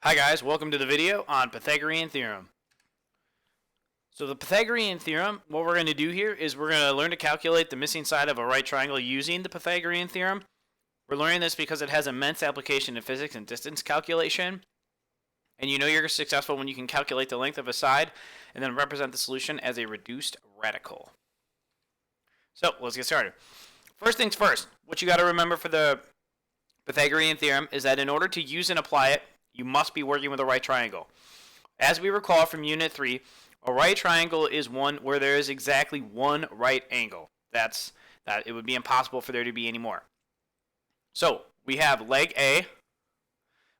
Hi guys, welcome to the video on Pythagorean Theorem. So the Pythagorean Theorem, what we're going to do here is we're going to learn to calculate the missing side of a right triangle using the Pythagorean Theorem. We're learning this because it has immense application in physics and distance calculation. And you know you're successful when you can calculate the length of a side and then represent the solution as a reduced radical. So let's get started. First things first, what you got to remember for the Pythagorean Theorem is that in order to use and apply it, you must be working with a right triangle. As we recall from Unit 3, a right triangle is one where there is exactly one right angle. That it would be impossible for there to be any more. So we have leg A,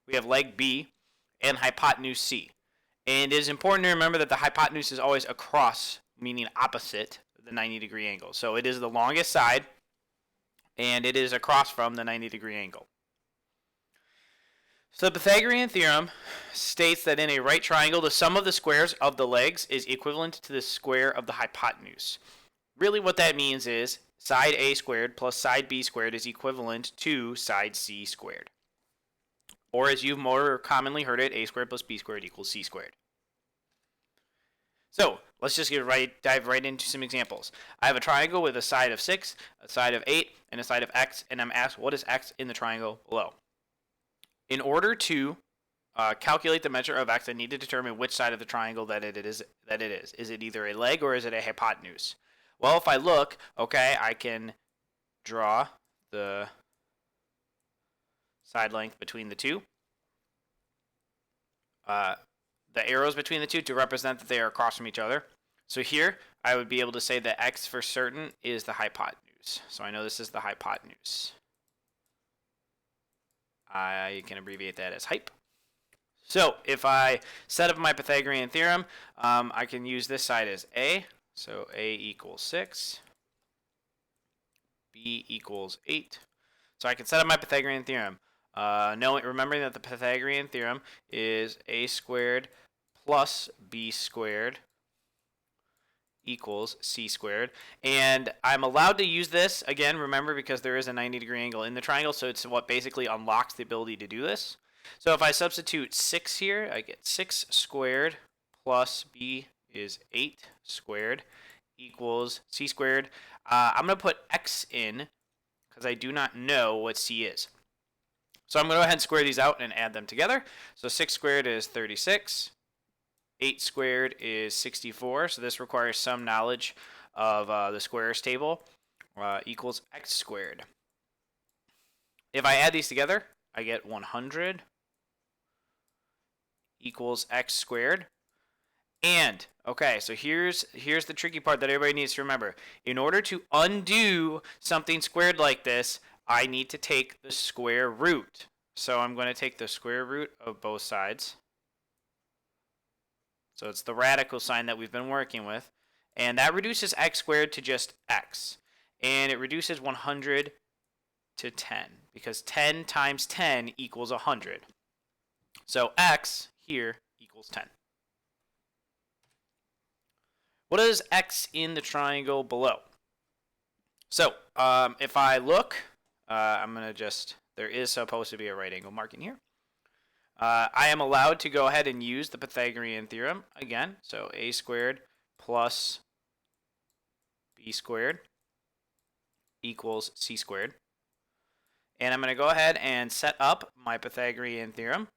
we have leg B, and hypotenuse C. And it is important to remember that the hypotenuse is always across, meaning opposite the 90-degree angle. So it is the longest side, and it is across from the 90-degree angle. So the Pythagorean theorem states that in a right triangle, the sum of the squares of the legs is equivalent to the square of the hypotenuse. Really what that means is side A squared plus side B squared is equivalent to side C squared. Or as you've more commonly heard it, A squared plus B squared equals C squared. So let's just dive right into some examples. I have a triangle with a side of 6, a side of 8, and a side of x, and I'm asked what is x in the triangle below. In order to calculate the measure of x, I need to determine which side of the triangle that it is. Is it either a leg or is it a hypotenuse? Well, if I look, okay, I can draw the side length between the two. The arrows between the two to represent that they are across from each other. So here, I would be able to say that x for certain is the hypotenuse. So I know this is the hypotenuse. I can abbreviate that as hype. So if I set up my Pythagorean theorem, I can use this side as A. So A equals 6. B equals 8. So I can set up my Pythagorean theorem. Remembering that the Pythagorean theorem is A squared plus B squared equals C squared. And I'm allowed to use this, again, remember, because there is a 90-degree angle in the triangle, so it's what basically unlocks the ability to do this. So if I substitute 6 here, I get 6 squared plus B is 8 squared equals C squared. I'm going to put x in because I do not know what C is. So I'm going to go ahead and square these out and add them together. So 6 squared is 36. 8 squared is 64, so this requires some knowledge of the squares table, equals x squared. If I add these together, I get 100 equals x squared. And, okay, so here's the tricky part that everybody needs to remember. In order to undo something squared like this, I need to take the square root. So I'm going to take the square root of both sides. So it's the radical sign that we've been working with. And that reduces x squared to just x. And it reduces 100 to 10. Because 10 times 10 equals 100. So x here equals 10. What is x in the triangle below? So if I look, I'm going to there is supposed to be a right angle marking here. I am allowed to go ahead and use the Pythagorean theorem again. So a squared plus b squared equals c squared. And I'm going to go ahead and set up my Pythagorean theorem.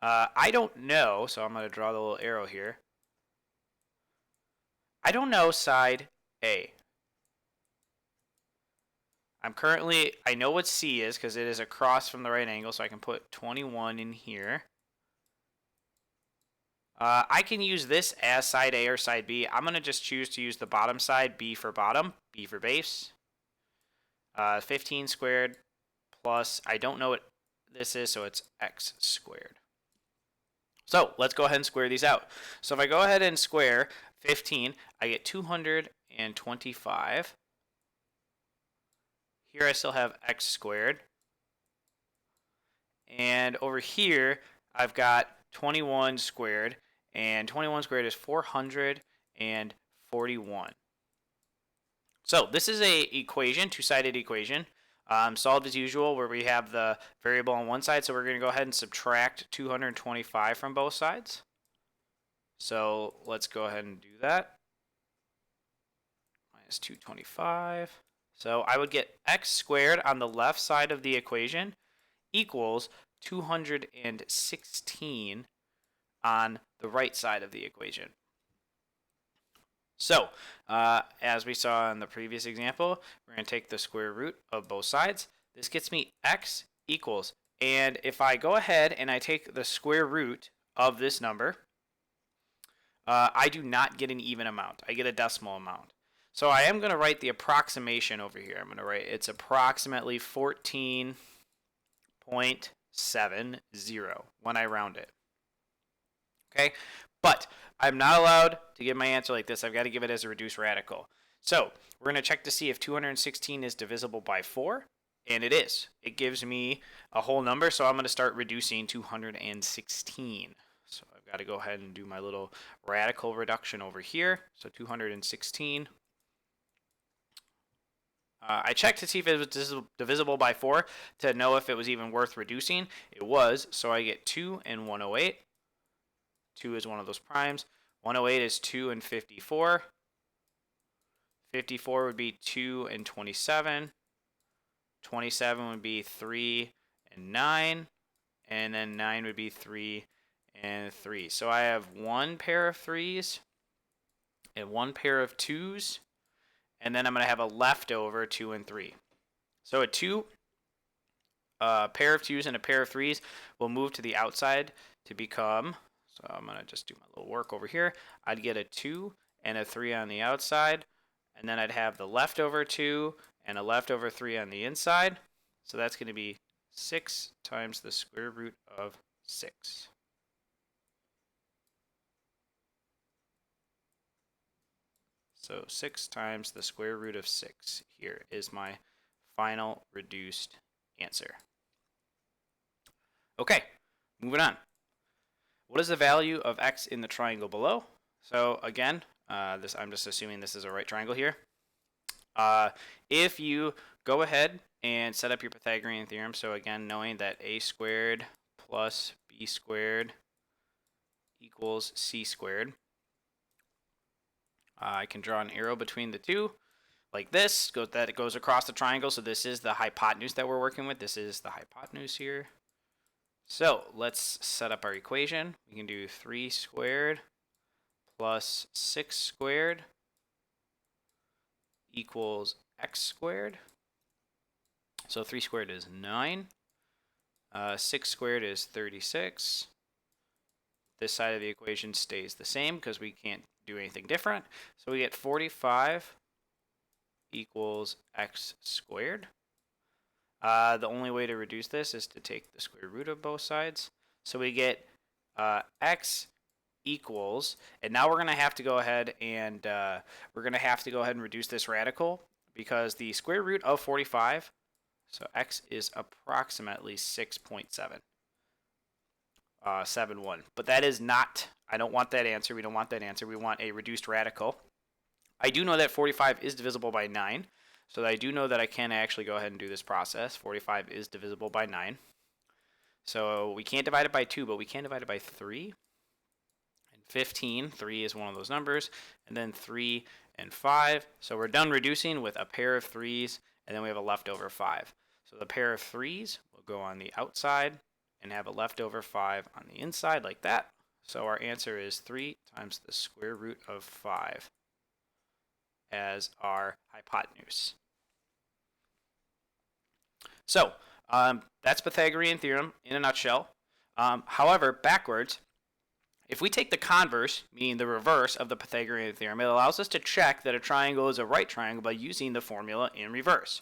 I don't know, so I'm going to draw the little arrow here. I don't know side A. I know what C is because it is across from the right angle, so I can put 21 in here. I can use this as side A or side B. I'm going to just choose to use the bottom side, B for bottom, B for base. 15 squared plus, I don't know what this is, so it's x squared. So let's go ahead and square these out. So if I go ahead and square 15, I get 225. Here I still have x squared. And over here, I've got 21 squared. And 21 squared is 441. So this is a equation, two-sided equation. Solved as usual, where we have the variable on one side, so we're going to go ahead and subtract 225 from both sides. So let's go ahead and do that. Minus 225. So I would get x squared on the left side of the equation equals 216 on the right side of the equation. So, as we saw in the previous example, we're going to take the square root of both sides. This gets me x equals, and if I go ahead and I take the square root of this number, I do not get an even amount. I get a decimal amount. So I am going to write the approximation over here. I'm going to write it's approximately 14.70 when I round it. Okay, but I'm not allowed to give my answer like this. I've got to give it as a reduced radical. So we're going to check to see if 216 is divisible by 4, and it is. It gives me a whole number, so I'm going to start reducing 216. So I've got to go ahead and do my little radical reduction over here. So 216. I checked to see if it was divisible by 4 to know if it was even worth reducing. It was, so I get 2 and 108. 2 is one of those primes. 108 is 2 and 54. 54 would be 2 and 27. 27 would be 3 and 9. And then 9 would be 3 and 3. So I have one pair of 3s and one pair of 2s. And then I'm going to have a leftover 2 and 3. So a pair of 2s and a pair of 3s will move to the outside to become... So I'm going to just do my little work over here. I'd get a 2 and a 3 on the outside. And then I'd have the leftover 2 and a leftover 3 on the inside. So that's going to be 6 times the square root of 6. So 6 times the square root of 6 here is my final reduced answer. Okay, moving on. What is the value of x in the triangle below? So again, I'm just assuming this is a right triangle here. If you go ahead and set up your Pythagorean theorem, so again, knowing that a squared plus b squared equals c squared, I can draw an arrow between the two like this, that it goes across the triangle. So this is the hypotenuse that we're working with. This is the hypotenuse here. So let's set up our equation. We can do 3 squared plus 6 squared equals x squared. So 3 squared is 9. 6 squared is 36. This side of the equation stays the same because we can't do anything different. So we get 45 equals x squared. The only way to reduce this is to take the square root of both sides. So we get x equals, and now we're going to have to go ahead and reduce this radical because the square root of 45, so x is approximately 6.7. 7.1. But that is not, I don't want that answer. We don't want that answer. We want a reduced radical. I do know that 45 is divisible by 9. So I do know that I can actually go ahead and do this process. 45 is divisible by 9. So we can't divide it by 2, but we can divide it by 3. And 15, 3 is one of those numbers. And then 3 and 5. So we're done reducing with a pair of 3s, and then we have a leftover 5. So the pair of 3s will go on the outside and have a leftover 5 on the inside like that. So our answer is 3 times the square root of 5 as our hypotenuse. So that's Pythagorean theorem in a nutshell. However, backwards, if we take the converse, meaning the reverse of the Pythagorean theorem, it allows us to check that a triangle is a right triangle by using the formula in reverse.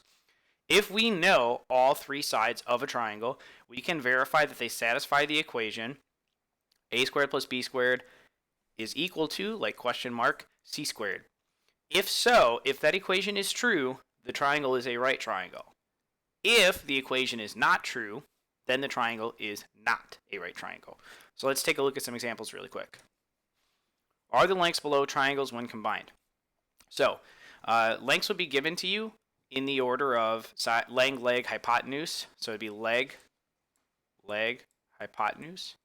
If we know all 3 sides of a triangle, we can verify that they satisfy the equation a squared plus b squared is equal to, like question mark, c squared. If so, if that equation is true, the triangle is a right triangle. If the equation is not true, then the triangle is not a right triangle. So let's take a look at some examples really quick. Are the lengths below triangles when combined? So lengths will be given to you in the order of side, length, leg, hypotenuse. So it'd be leg, leg, hypotenuse.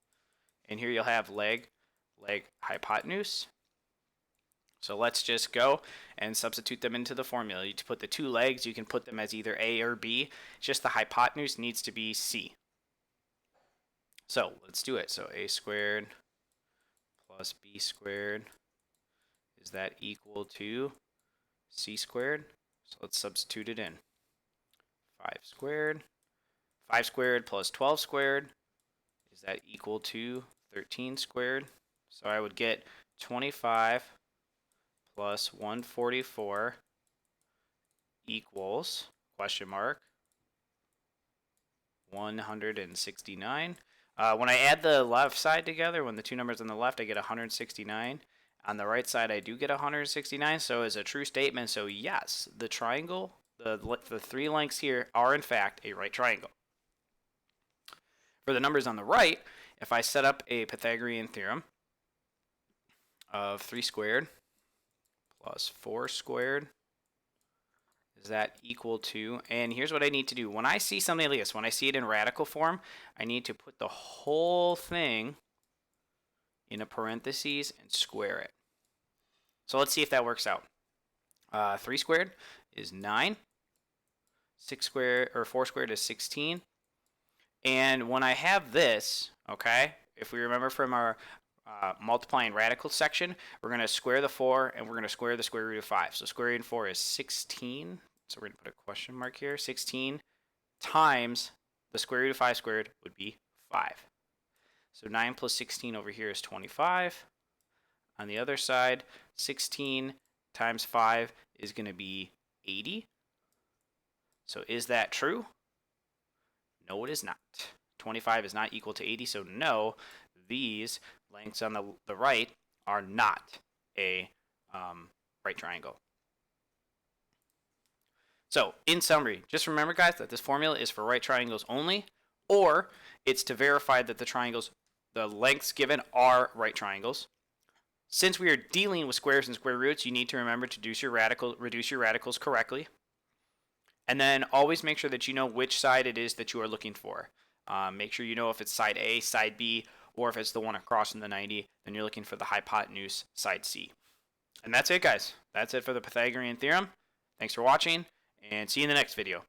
And here you'll have leg, leg, hypotenuse. So let's just go and substitute them into the formula. To put the two legs, you can put them as either A or B. Just the hypotenuse needs to be C. So let's do it. So A squared plus B squared, is that equal to C squared? So let's substitute it in. 5 squared. 5 squared plus 12 squared, is that equal to 13 squared? So I would get 25 plus 144 equals, question mark, 169. When I add the left side together, when the two numbers on the left, I get 169. On the right side, I do get 169, so it's a true statement. So yes, the triangle, the three lengths here are in fact a right triangle. For the numbers on the right, if I set up a Pythagorean theorem of 3 squared plus 4 squared, is that equal to, and here's what I need to do. When I see something like this, when I see it in radical form, I need to put the whole thing in a parentheses and square it. So let's see if that works out. 3 squared is 9. 6 squared, or 4 squared is 16. And when I have this, okay, if we remember from our multiplying radical section, we're going to square the 4 and we're going to square the square root of 5. So square root of 4 is 16. So we're going to put a question mark here. 16 times the square root of 5 squared would be 5. So 9 plus 16 over here is 25. On the other side, 16 times 5 is going to be 80. So is that true? No, it is not. 25 is not equal to 80, so no, these lengths on the right are not a right triangle. So, in summary, just remember, guys, that this formula is for right triangles only, or it's to verify that the lengths given are right triangles. Since we are dealing with squares and square roots, you need to remember to reduce your radicals correctly. And then always make sure that you know which side it is that you are looking for. Make sure you know if it's side A, side B, or if it's the one across from the 90, then you're looking for the hypotenuse, side C. And that's it, guys. That's it for the Pythagorean theorem. Thanks for watching, and see you in the next video.